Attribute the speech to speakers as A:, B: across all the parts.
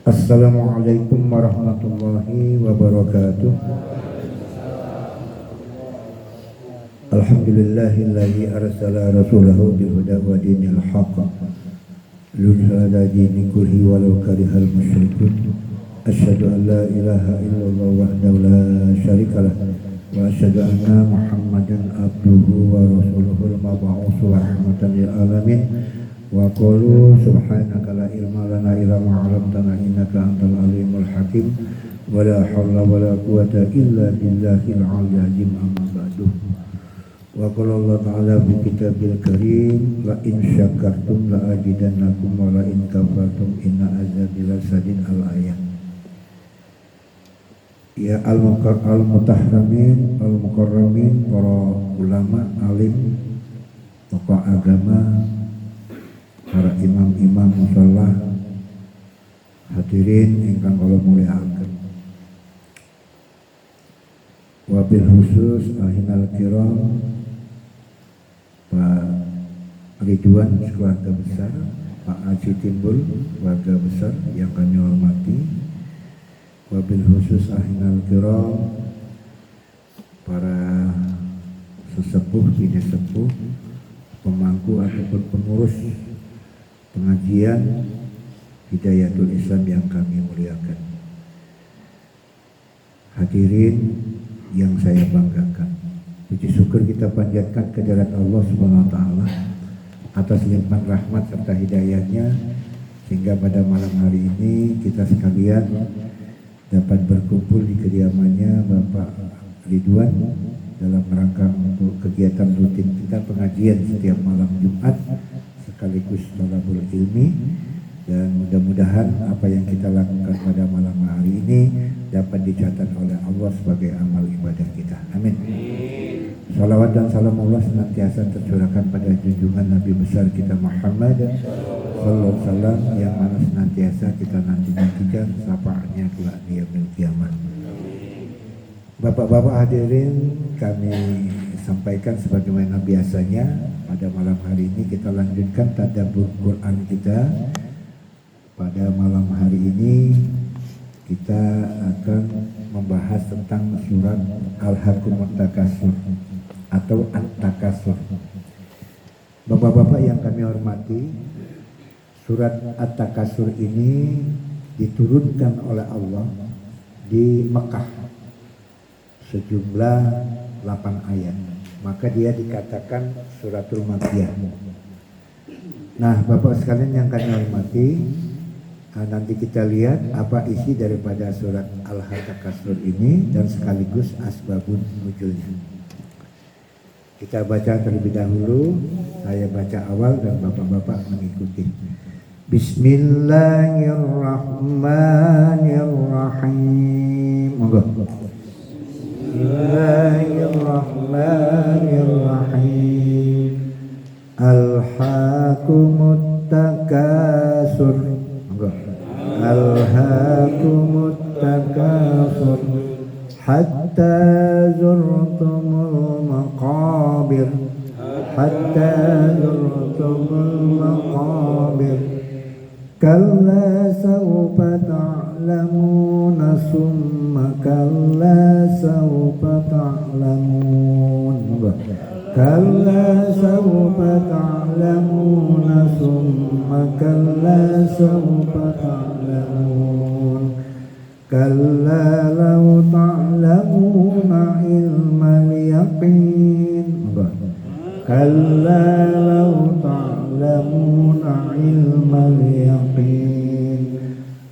A: Assalamualaikum warahmatullahi wabarakatuh. Alhamdulillahilladzi arsala rasulahu bil huda wa dinil haqq liyudhhira dini kulli walau karihal musyrikun. Asyhadu an la ilaha illallah wahdahu la syarikalah wa asyhadu anna Muhammadan abduhu wa rasuluhul mab'uutsu rahmatan lil alamin. Wa qalu subhanaka la ilma lana illa ma 'allamtana innaka antal alimul hakim. Wa la haula wa la quwwata illa billahil 'aliyyil 'azim. Amma ba'du. Wa qala Allah ta'ala fi kitabil karim la in syakartum la azidannakum wa la in kafartum inna azabi lasadid. Al-ayat. Ya al-mutahramin al-mukarramin, para ulama, alim, tokoh agama, para imam-imam musholah, hadirin ingkang kula mulyakaken. Wabil khusus ahinal kiram, Pak Ridwan keluarga besar, Pak Haji Timbul keluarga besar yang kami hormati. Wabil khusus ahinal kiram, para sesepuh, bini sepuh, pemangku ataupun pengurus pengajian Hidayatul Islam yang kami muliakan. Hadirin yang saya banggakan, puji syukur kita panjatkan kehadirat Allah Subhanahu wa taala atas limpahan rahmat serta hidayahnya, sehingga pada malam hari ini kita sekalian dapat berkumpul di kediamannya Bapak Ridwan dalam rangka untuk kegiatan rutin kita pengajian setiap malam Jumat sekaligus thalabul ilmi. Dan mudah-mudahan apa yang kita lakukan pada malam hari ini dapat dicatat oleh Allah sebagai amal ibadah kita. Amin. Salawat dan salam Allah senantiasa tercurahkan pada junjungan Nabi besar kita Muhammad sallallahu alaihi wasallam, yang mana senantiasa kita nanti-nantikan syafaatnya kelak di yaumil kiamat. Bapak-bapak hadirin, kami sampaikan sebagaimana biasanya pada malam hari ini kita lanjutkan tadabbur Quran kita. Pada malam hari ini kita akan membahas tentang surat Al-Hakumut Takasur atau At-Takasur. Bapak-bapak yang kami hormati, surat At-Takasur ini diturunkan oleh Allah di Mekah sejumlah 8 ayat. Maka dia dikatakan suratul Makkiyah. Nah, Bapak sekalian yang kami hormati, nanti kita lihat apa isi daripada surat Al-Takasur ini dan sekaligus asbabun nuzulnya. Kita baca terlebih dahulu, saya baca awal dan bapak-bapak mengikuti. Bismillahirrahmanirrahim. Monggo. Bismillahirrahmanirrahim. Al-Hakumut Takasur. Alhaakumut takasur hatta zurtumul maqabir kalla sawfa ta'lamuna summa kalla sawfa ta'lamun kalla sawfa ta'lamuna summa kalla sawfa ta'lamun kalla law ta'lamuna ilmal yaqin kalla law ta'lamuna ilmal yaqin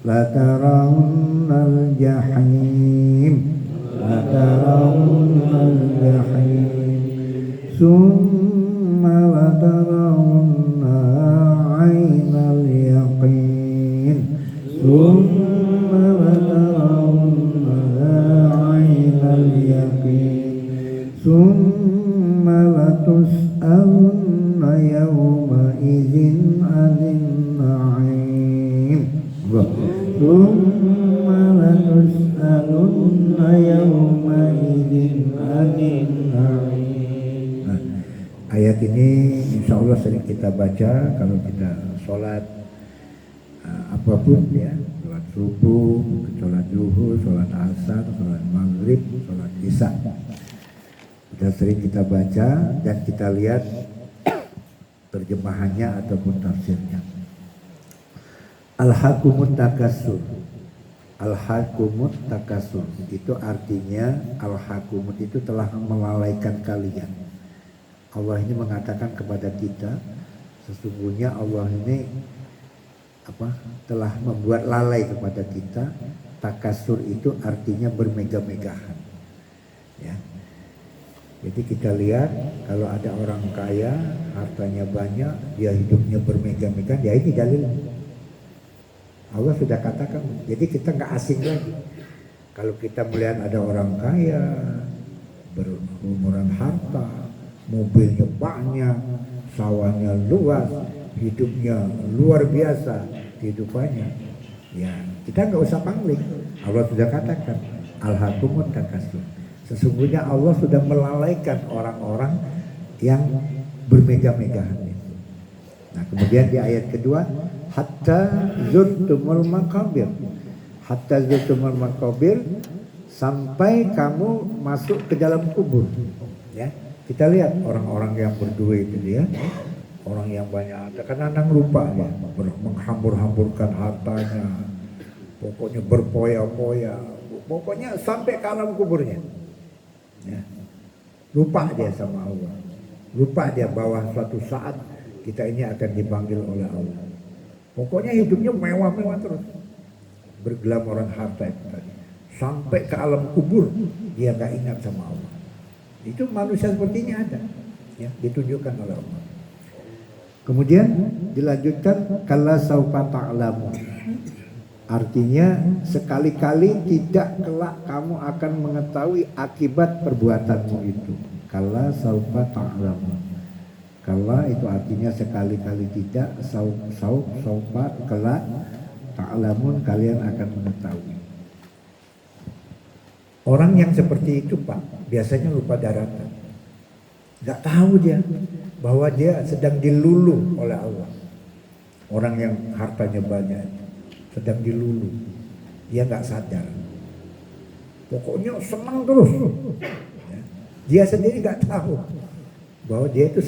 A: latarawunnal jahim summa latarawunna aynal yaqin summa latarawunna aynal yaqin summa latus'alunna yawma idzin 'anil na'im summa latus'alunna yawma idzin 'anil na'im. Ayat ini insya kita baca kalau kita sholat apapun ya, sholat subuh, sholat zuhur, sholat asar, sholat maghrib, sholat isya. Sudah sering kita baca dan kita lihat terjemahannya ataupun tafsirnya. Alhaakumut takatsur. Alhaakumut takatsur itu artinya alhaakumut itu telah melalaikan kalian. Allah ini mengatakan kepada kita sesungguhnya Allah ini telah membuat lalai kepada kita. Takatsur itu artinya bermegah-megahan. Ya. Jadi kita lihat kalau ada orang kaya, hartanya banyak, dia hidupnya bermegah-megahan, ya ini dalilnya. Allah sudah katakan, jadi kita nggak asing lagi. Kalau kita melihat ada orang kaya, berumuran harta, mobilnya banyak, sawahnya luas, hidupnya luar biasa, kehidupannya. Ya, kita nggak usah pangling. Allah sudah katakan, alhaakumut takatsur. Sesungguhnya Allah sudah melalaikan orang-orang yang bermegah-megahan itu. Nah, kemudian di ayat kedua, hatta zurtumul maqabir. Hatta zurtumul maqabir, sampai kamu masuk ke dalam kubur. Ya, kita lihat orang-orang yang berduit itu ya, orang yang banyak harta, kadang-kadang lupa ya, menghambur-hamburkan hartanya, pokoknya berpoya-poya, pokoknya sampai ke alam kuburnya. Ya. Lupa dia sama Allah, lupa dia bahwa suatu saat kita ini akan dipanggil oleh Allah. Pokoknya hidupnya mewah-mewah terus, bergelamoran harta itu tadi. Sampai ke alam kubur dia nggak ingat sama Allah. Itu manusia seperti ini ada, ya, ditunjukkan oleh Allah. Kemudian dilanjutkan kalla saufa ta'lamun. Artinya sekali-kali tidak kelak kamu akan mengetahui akibat perbuatanmu itu. Kalla saufa ta'lamun. Kalla itu artinya sekali-kali tidak, saufa kelak, ta'lamun kalian akan mengetahui. Orang yang seperti itu Pak, biasanya lupa daratan. Gak tahu dia bahwa dia sedang diluluh oleh Allah. Orang yang hartanya banyak sedang diluluh, dia gak sadar. Pokoknya senang terus. Ya. Dia sendiri gak tahu bahwa dia itu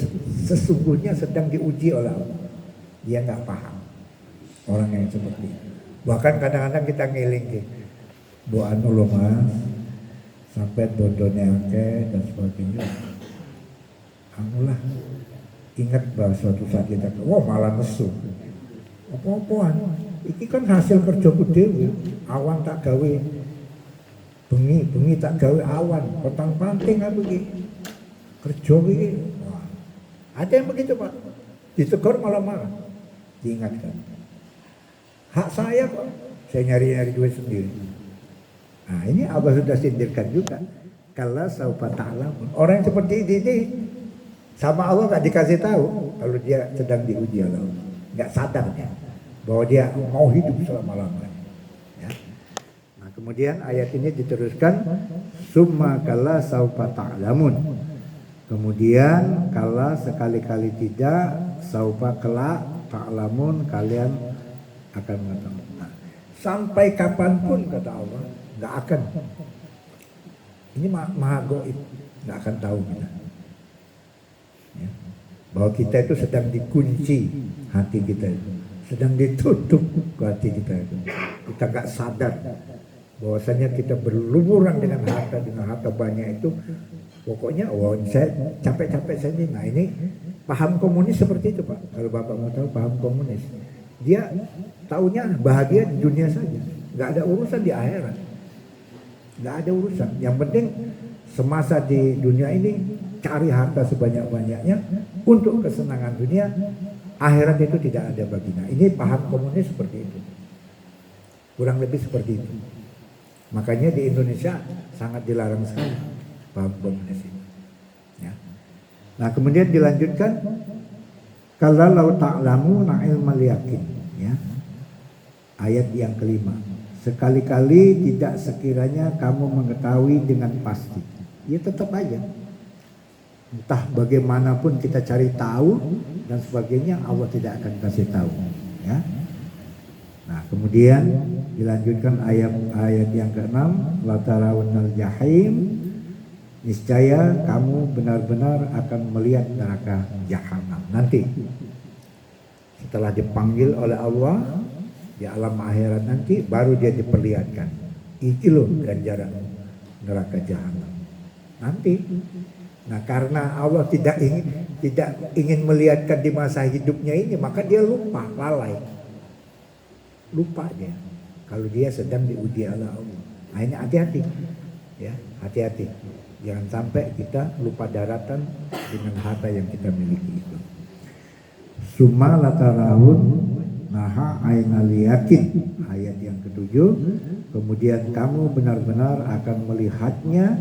A: sesungguhnya sedang diuji oleh Allah. Dia nggak paham orang yang seperti itu. Bahkan kadang-kadang kita ngiling, bu anu lo mas, sampai dodone akeh dan sebagainya. Anulah ingat bahwa suatu saat kita, malah nesu. Apa-apaan? Iki kan hasil kerja dewe. Awan tak gawe bengi tak gawe awan. Petang panting apa iki? Kerja iki. Ada yang begitu Pak. Ditegur malah-malah. Diingatkan. Hak saya kok. Saya nyari-nyari duit sendiri. Nah ini Allah sudah sindirkan juga. Kalla saufa ta'lamun. Orang yang seperti ini sama Allah gak dikasih tahu kalau dia sedang diuji oleh Allah. Gak sadar dia bahwa dia mau hidup selama-lamanya. Ya. Nah kemudian ayat ini diteruskan. Summa kalla saufa ta'lamun. Kemudian kala sekali-kali tidak, saufa kelak ta'lamun kalian akan mengetahui. Nah, sampai kapanpun kata Allah nggak akan. Ini maha gaib, nggak akan tahu kita. Ya. Bahwa kita itu sedang dikunci hati kita itu, sedang ditutup hati kita itu. Kita nggak sadar bahwasanya kita berlumuran dengan harta banyak itu. Pokoknya, saya capek-capek saja. Nah ini paham komunis seperti itu Pak. Kalau Bapak mau tahu paham komunis, dia taunya bahagia di dunia saja, nggak ada urusan di akhirat, nggak ada urusan. Yang penting semasa di dunia ini cari harta sebanyak-banyaknya untuk kesenangan dunia, akhirat itu tidak ada baginya. Ini paham komunis seperti itu, kurang lebih seperti itu. Makanya di Indonesia sangat dilarang sekali paham komunis ini. Ya. Nah kemudian dilanjutkan kalau ta'lamuna ilmal yakin, ya. Ayat yang kelima. Sekali-kali tidak sekiranya kamu mengetahui dengan pasti. Ya tetap aja. Entah bagaimanapun kita cari tahu dan sebagainya, Allah tidak akan kasih tahu. Ya. Nah, kemudian dilanjutkan ayat yang ke-6, la tarawunnal jahim, niscaya kamu benar-benar akan melihat neraka jahanam. Nanti setelah dipanggil oleh Allah di alam akhirat nanti baru dia diperlihatkan. Itu loh ganjaran neraka jahanam. Nanti. Nah, karena Allah tidak ingin melihatkan di masa hidupnya ini, maka dia lupa, lalai. Lupa dia. Kalau dia sedang diuji oleh Allah. Nah, ini hati-hati. Ya, hati-hati. Jangan sampai kita lupa daratan dengan harta yang kita miliki itu. Summa latarahun naha ainal yakin, ayat yang ke-7. Kemudian kamu benar-benar akan melihatnya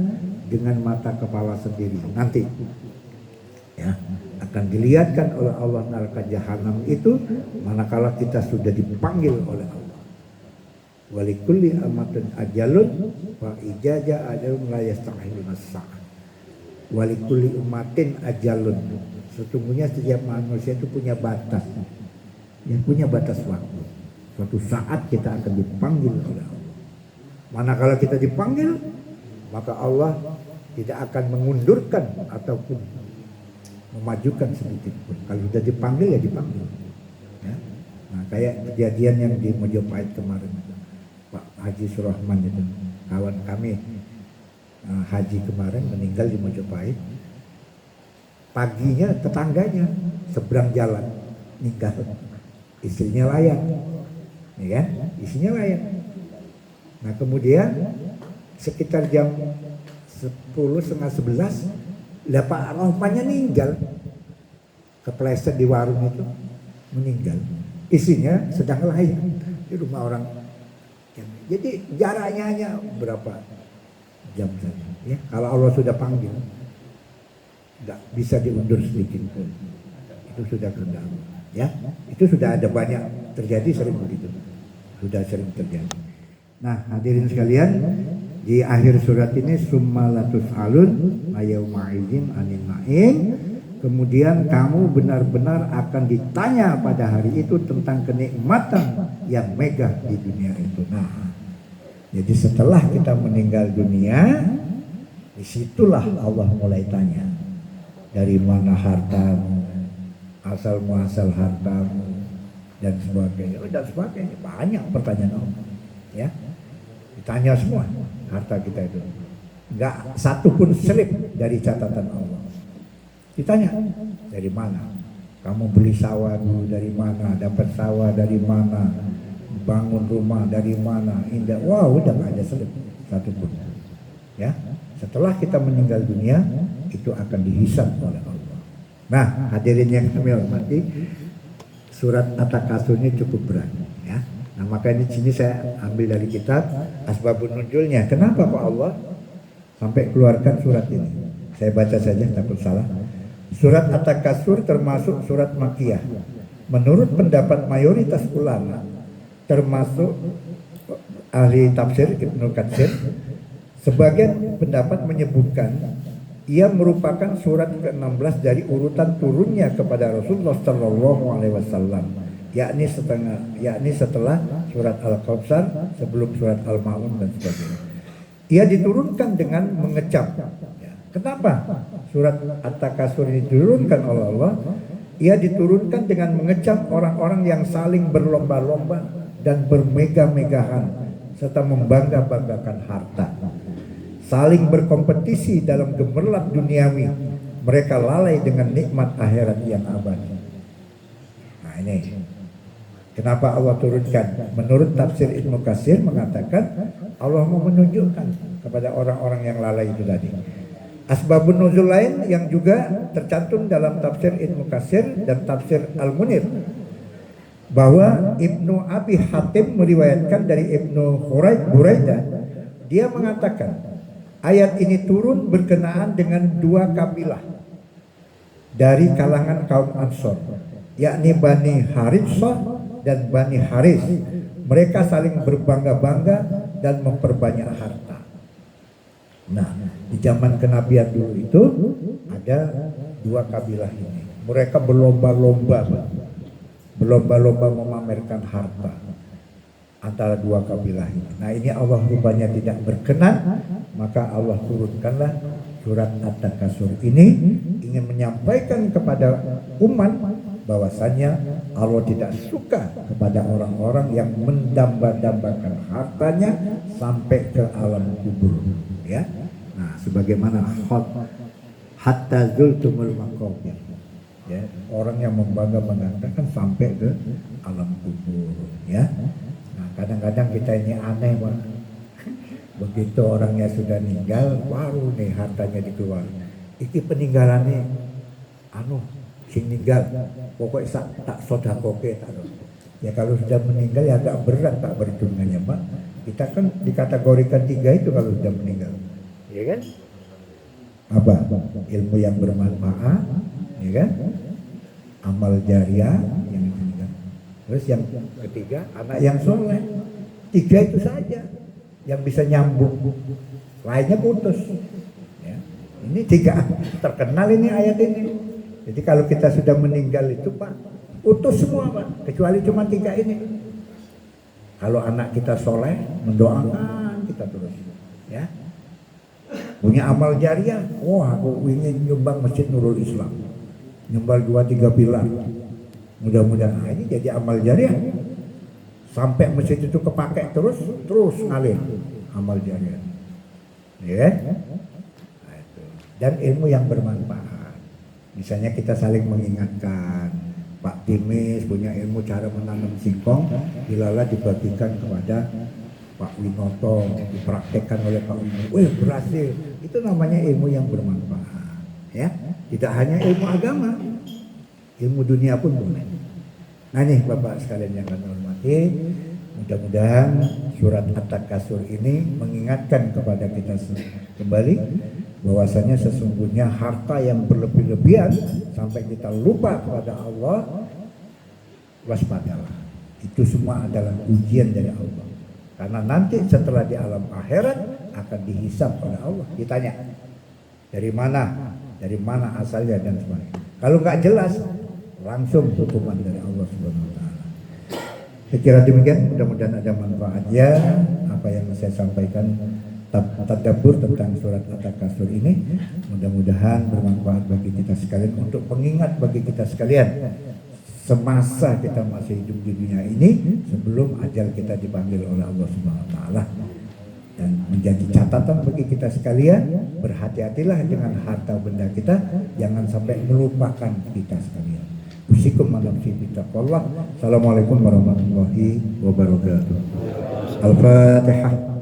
A: dengan mata kepala sendiri nanti. Ya, akan dilihatkan oleh Allah neraka jahanam itu manakala kita sudah dipanggil oleh Allah. Walikulli amatin ajalun wa ijaja ajalun la yastakhiluna as-sa'ah. Walikulli umatin ajalun. Sesungguhnya setiap manusia itu punya batas. Yang punya batas waktu. Suatu saat kita akan dipanggil oleh Allah. Manakala kita dipanggil, maka Allah tidak akan mengundurkan ataupun memajukan sedikit pun. Kalau sudah dipanggil ya dipanggil. Ya. Nah, kayak kejadian yang di Mojopahit kemarin, Pak Haji Surahman itu, kawan kami haji kemarin meninggal di Mojopahit. Paginya tetangganya seberang jalan meninggal, istrinya layak, ya kan? Istrinya layak. Nah, kemudian sekitar jam 10, setengah 11, lah Pak Rohmannya meninggal, kepleset di warung itu, meninggal. Istrinya sedang layak di rumah orang. Jadi jaraknya hanya berapa jam saja. Ya, kalau Allah sudah panggil, nggak bisa diundur sedikit pun. Itu sudah kehendak. Ya, itu sudah ada banyak terjadi, sering begitu. Sudah sering terjadi. Nah, hadirin sekalian, di akhir surat ini summa latus'alun ayauma idzin anin na'im. Kemudian kamu benar-benar akan ditanya pada hari itu tentang kenikmatan yang megah di dunia itu. Nah, jadi setelah kita meninggal dunia, disitulah Allah mulai tanya, dari mana hartamu, asal muasal hartamu, dan sebagainya. Dan sebagainya, banyak pertanyaan Allah. Ya, ditanya semua harta kita itu, nggak satu pun selip dari catatan Allah. Ditanya, dari mana kamu beli sawah dulu, dari mana dapat sawah, dari mana bangun rumah, dari mana, indah. Wow, udah nggak ada selip satu pun. Ya, setelah kita meninggal dunia itu akan dihisab oleh Allah. Nah, hadirin yang kami hormati, surat At-Takasur ini cukup berat. Ya. Nah, maka di sini saya ambil dari kitab Asbabun Nuzulnya. Kenapa Pak Allah sampai keluarkan surat ini? Saya baca saja, takut salah. Surat At-Takasur termasuk surat Makkiyah. Menurut pendapat mayoritas ulama, termasuk ahli tafsir Ibnu Katsir, sebagian pendapat menyebutkan ia merupakan surat ke-16 dari urutan turunnya kepada Rasulullah SAW. yakni setelah surat Al-Kautsar, sebelum surat Al-Ma'un dan sebagainya. Ia diturunkan dengan mengecam. Kenapa surat At-Takasur ini diturunkan oleh Allah? Ia diturunkan dengan mengecam orang-orang yang saling berlomba-lomba dan bermegah-megahan serta membangga-banggakan harta. Saling berkompetisi dalam gemerlap duniawi. Mereka lalai dengan nikmat akhirat yang abadi. Nah, ini kenapa Allah turunkan? Menurut tafsir Ibnu Katsir mengatakan Allah mau menunjukkan kepada orang-orang yang lalai itu tadi. Asbabun nuzul lain yang juga tercantum dalam tafsir Ibnu Katsir dan tafsir Al-Munir, bahwa Ibnu Abi Hatim meriwayatkan dari Ibnu Buraidah, dia mengatakan ayat ini turun berkenaan dengan dua kabilah dari kalangan kaum Ansor, yakni Bani Harithah dan Bani Haris. Mereka saling berbangga-bangga dan memperbanyak harta. Nah, di zaman kenabian dulu itu ada dua kabilah ini. Mereka berlomba-lomba memamerkan harta antara dua kabilah ini. Nah, ini Allah rupanya tidak berkenan, maka Allah turunkanlah surat At-Takasur ini ingin menyampaikan kepada umat bahwasanya Allah tidak suka kepada orang-orang yang mendamba-dambakan hartanya sampai ke alam kubur, ya. Nah, sebagaimana hatta zultumul maqabir, ya, orang yang membangga-banggakan sampai ke alam kubur, ya. Nah, kadang-kadang kita ini aneh, Pak. Begitu orangnya sudah meninggal, baru nih hartanya dikeluarkan. Iki peninggalannya sing ninggal pokoknya tak sodakoke tak. Ya kalau sudah meninggal ya agak berat tak perhitungannya, Pak. Kita kan dikategorikan 3 itu kalau sudah meninggal, ya kan? Apa? Ilmu yang bermanfaat, ya kan? Amal jariah yang meninggal. Terus yang ketiga anak yang soleh. 3 itu saja yang bisa nyambung, lainnya putus, ya. Ini 3 terkenal ini ayat ini. Jadi kalau kita sudah meninggal itu, Pak, putus semua, Pak, kecuali cuma 3 ini. Kalau anak kita soleh, mendoakan kita terus, ya. Punya amal jariah, aku ingin nyumbang Masjid Nurul Islam, nyumbang 2-3 pilar, mudah-mudahan ini jadi amal jariah. Sampai masjid itu kepakai terus ngalir amal jariah, ya. Nah, itu. Dan ilmu yang bermanfaat. Misalnya kita saling mengingatkan, Pak Timis punya ilmu cara menanam singkong, dilala dibagikan kepada Pak Winoto, dipraktekkan oleh Pak Winoto, berhasil. Itu namanya ilmu yang bermanfaat, ya. Tidak hanya ilmu agama, ilmu dunia pun boleh. Nah nih Bapak sekalian yang kami hormati, mudah-mudahan surat At-Takasur ini mengingatkan kepada kita kembali bahwasanya sesungguhnya harta yang berlebih-lebihan sampai kita lupa kepada Allah, waspadalah. Itu semua adalah ujian dari Allah. Karena nanti setelah di alam akhirat akan dihisab oleh Allah. Ditanya, dari mana asalnya dan sebagainya. Kalau nggak jelas, langsung hukuman dari Allah Subhanahu wa taala. Saya kira demikian, mudah-mudahan ada manfaatnya apa yang saya sampaikan tadabbur tentang surat At-Takasur ini. Mudah-mudahan bermanfaat bagi kita sekalian, untuk pengingat bagi kita sekalian semasa kita masih hidup di dunia ini sebelum ajal kita dipanggil oleh Allah Subhanahu wa taala. Dan menjadi catatan bagi kita sekalian, berhati-hatilah dengan harta benda kita, jangan sampai melupakan kita sekalian. Usikum malam taqwallah. Assalamualaikum warahmatullahi wabarakatuh. Al-Fatihah.